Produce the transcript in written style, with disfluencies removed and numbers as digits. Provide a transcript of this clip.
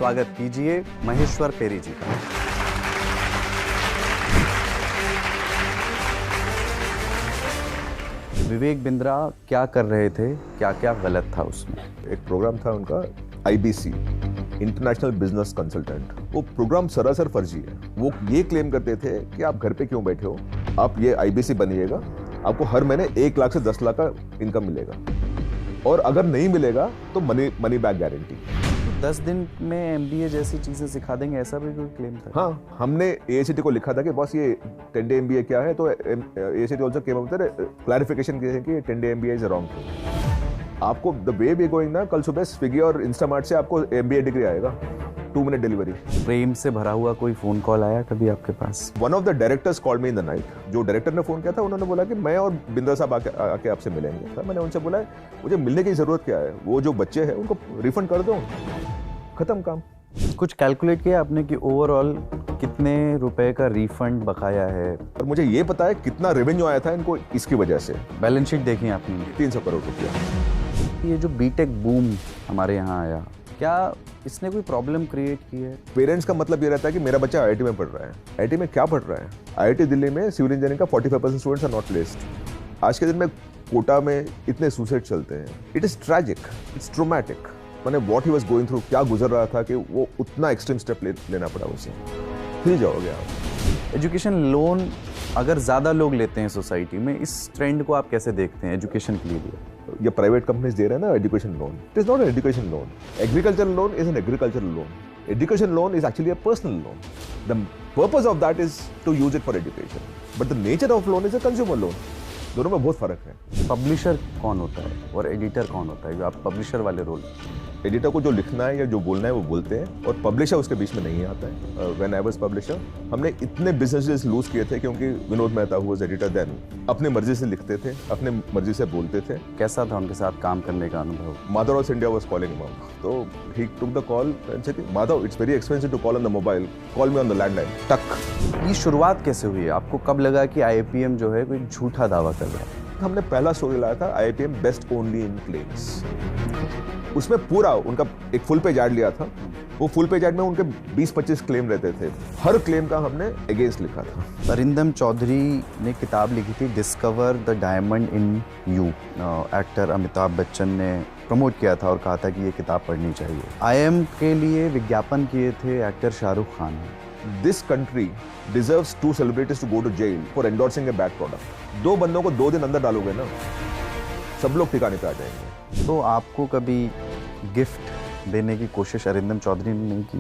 स्वागत कीजिए महेश्वर पेरी जी का। विवेक बिंद्रा क्या कर रहे थे, क्या क्या गलत था उसमें? एक प्रोग्राम था उनका IBC, इंटरनेशनल बिजनेस कंसल्टेंट। वो प्रोग्राम सरासर फर्जी है। वो ये क्लेम करते थे कि आप घर पे क्यों बैठे हो, आप ये IBC बनिएगा, आपको हर महीने 1 लाख से 10 लाख का इनकम मिलेगा, और अगर नहीं मिलेगा तो मनी बैक गारंटी। 10 दिन में MBA जैसी चीजें सिखा देंगे, ऐसा भी कोई क्लेम था? हाँ, हमने AICTE को लिखा था कि बॉस ये 10-day MBA क्या है, तो AICTE also came up with clarification किए थे कि 10-day MBA is wrong thing. आपको द वे वी गोइंग ना, कल सुबह स्विगी और इंस्टामार्ट से आपको MBA डिग्री आएगा, 2 मिनट डिलीवरी। प्रेम से भरा हुआ कोई फोन कॉल आया कभी आपके पास? One of the directors called me in the night. जो डायरेक्टर ने फोन किया था, उन्होंने बोला कि मैं और बिंद्रा साहब आके आपसे मिलेंगे। तो मैंने उनसे बोला मुझे मिलने की जरूरत क्या है, वो जो बच्चे हैं उनको रिफंड कर दो, खत्म काम। कुछ कैलकुलेट किया आपने कि ओवरऑल कितने रुपए का रिफंड बकाया है? और मुझे ये पता है कितना रेवेन्यू आया था इनको इसकी वजह से। बैलेंस शीट देखी आपने? 300 करोड़ रुपया। ये जो बीटेक बूम हमारे यहाँ आया, क्या इसने कोई प्रॉब्लम क्रिएट की है? पेरेंट्स का मतलब ये रहता है कि मेरा बच्चा IIT में पढ़ रहा है। IIT में क्या पढ़ रहा है? IIT दिल्ली में सिविल इंजीनियरिंग का 45% स्टूडेंट्स आर नॉट प्लेस्ड। आज के दिन में कोटा में इतने सुसाइड चलते हैं। It is tragic, it's traumatic. मैंने what he was going through, क्या गुजर रहा था कि वो उतना एक्सट्रीम स्टेप लेना पड़ा उसे। हिल जाओगे आप। एजुकेशन लोन अगर ज़्यादा लोग लेते हैं सोसाइटी में, इस ट्रेंड को आप कैसे देखते हैं एजुकेशन के लिए? ये प्राइवेट कंपनीज दे रहे हैं ना education loan. It is not an education loan. Agricultural loan is an agricultural loan. Education loan is actually a personal loan. The purpose of that is to use it for education, but the nature of loan is a consumer loan. दोनों में बहुत फर्क है। Publisher कौन होता है और editor कौन होता है? जो आप पब्लिशर वाले रोल, एडिटर को जो लिखना है या जो बोलना है वो बोलते हैं, और पब्लिशर उसके बीच में नहीं आता है। व्हेन आई वाज पब्लिशर, हमने इतने बिजनेसेस लूज किए थे क्योंकि Vinod Mehta who was editor then अपने मर्जी से लिखते थे, अपने मर्जी से बोलते थे। कैसा था उनके साथ काम करने का अनुभव? Madhav of India was calling him, तो he took the call and said, Madhav it's very expensive to call on the mobile, call me on the landline. टक। ये शुरुआत कैसे हुई? आपको कब लगा कि IIPM जो है कोई झूठा दावा कर रहा है? हमने पहला स्टोरी लाया था IIPM best only in claims. उसमें पूरा उनका एक फुल पेज ऐड लिया था। वो फुल पेज ऐड में उनके 20-25 क्लेम रहते थे। हर क्लेम का हमने अगेंस्ट लिखा था। अरिंदम चौधरी ने किताब लिखी थी discover the diamond in you. Actor Amitabh Bachchan ने प्रमोट किया था और कहा था कि ये किताब पढ़नी चाहिए। IIM के लिए विज्ञापन किए थे एक्टर शाहरुख खान ने। This country deserves 2 celebrities to go to jail for endorsing a bad product। 2 बंदों को 2 दिन अंदर डालोगे ना, सब लोग ठिकाने पे आ जाएंगे। तो आपको कभी गिफ्ट देने की कोशिश अरिंदम चौधरी ने नहीं की?